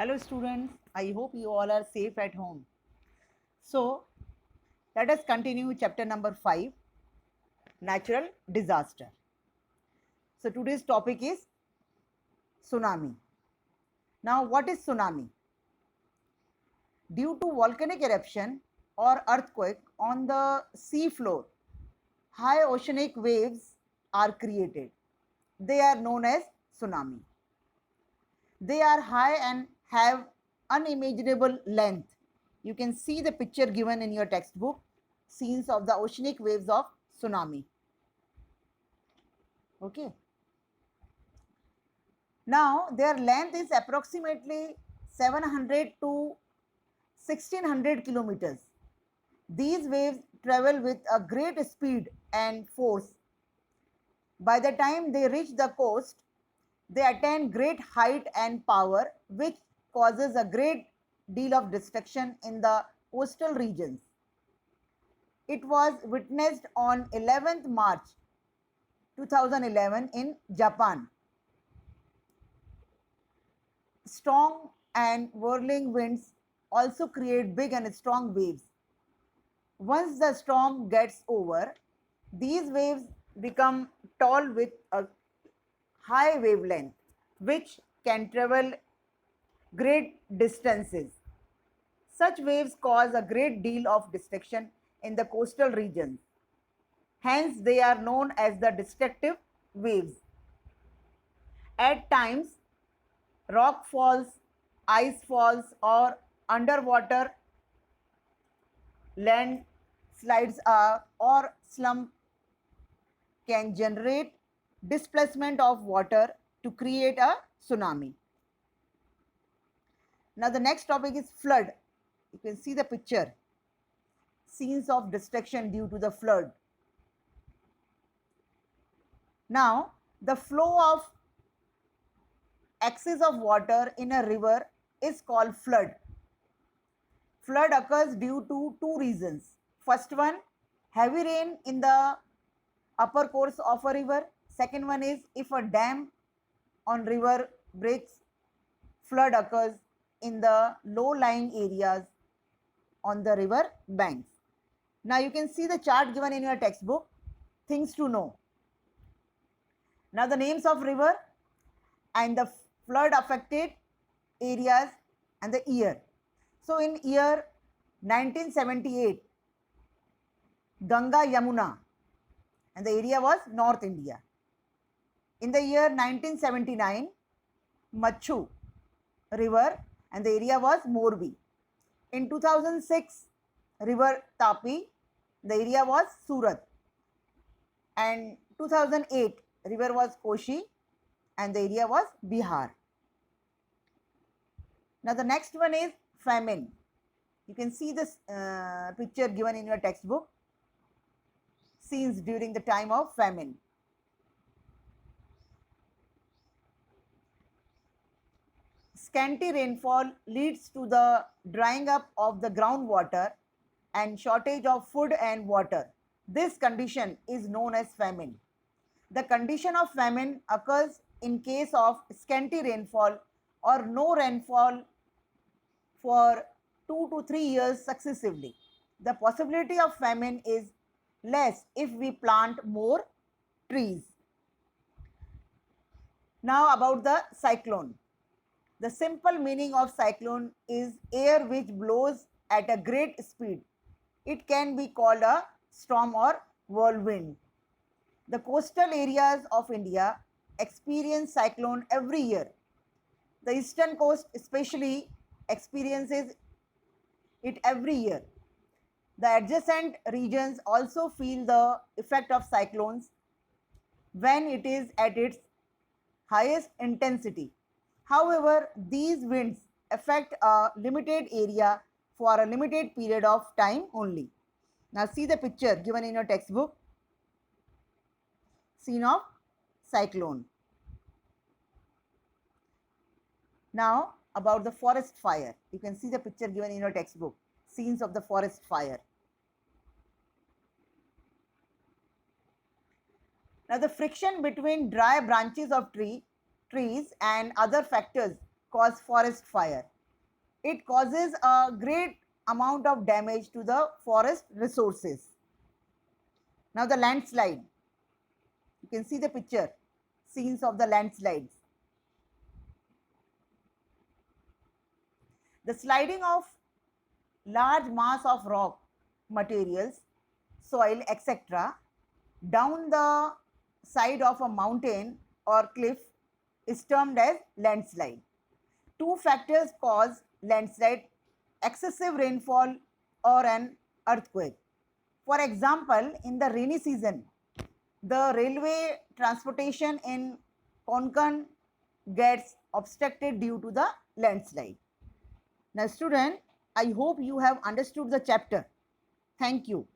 Hello students, I hope you all are safe at home. So, let us continue chapter number 5, natural disaster. So, today's topic is tsunami. Now, what is tsunami? Due to volcanic eruption or earthquake on the sea floor, high oceanic waves are created. They are known as tsunami. They are high and have unimaginable length. You can see the picture given in your textbook, scenes of the oceanic waves of tsunami. Okay. Now, their length is approximately 700 to 1600 kilometers. These waves travel with a great speed and force. By the time they reach the coast, they attain great height and power, which causes a great deal of destruction in the coastal regions. It was witnessed on 11th March 2011 in Japan. Strong and whirling winds also create big and strong waves. Once the storm gets over, these waves become tall with a high wavelength, which can travel great distances. Such waves cause a great deal of destruction in the coastal regions. Hence, they are known as the destructive waves. At times, rock falls, ice falls, or underwater landslides or slump can generate displacement of water to create a tsunami. Now, the next topic is flood. You can see the picture, scenes of destruction due to the flood. Now, the flow of excess of water in a river is called flood. Flood occurs due to two reasons. First one, heavy rain in the upper course of a river. Second one is if a dam on river breaks, flood occurs in the low-lying areas on the river banks. Now you can see the chart given in your textbook, things to know. Now the names of river and the flood affected areas and the year. So in year 1978, Ganga Yamuna, and the area was North India. In the year 1979, Machu river, and the area was Morbi. In 2006, river Tapi, the area was Surat. And 2008, river was Koshi, and the area was Bihar. Now the next one is famine. You can see this picture given in your textbook, scenes during the time of famine. Scanty rainfall leads to the drying up of the groundwater and shortage of food and water. This condition is known as famine. The condition of famine occurs in case of scanty rainfall or no rainfall for 2 to 3 years successively. The possibility of famine is less if we plant more trees. Now about the cyclone. The simple meaning of cyclone is air which blows at a great speed. It can be called a storm or whirlwind. The coastal areas of India experience cyclone every year. The eastern coast especially experiences it every year. The adjacent regions also feel the effect of cyclones when it is at its highest intensity. However, these winds affect a limited area for a limited period of time only. Now see the picture given in your textbook, scene of cyclone. Now about the forest fire. You can see the picture given in your textbook, scenes of the forest fire. Now the friction between dry branches of trees and other factors cause forest fire. It causes a great amount of damage to the forest resources. Now the landslide. You can see the picture, scenes of the landslides. The sliding of large mass of rock materials, soil, etc. down the side of a mountain or cliff is termed as landslide. Two factors cause landslide: excessive rainfall or an earthquake. For example, in the rainy season, the railway transportation in Konkan gets obstructed due to the landslide. Now, student, I hope you have understood the chapter. Thank you.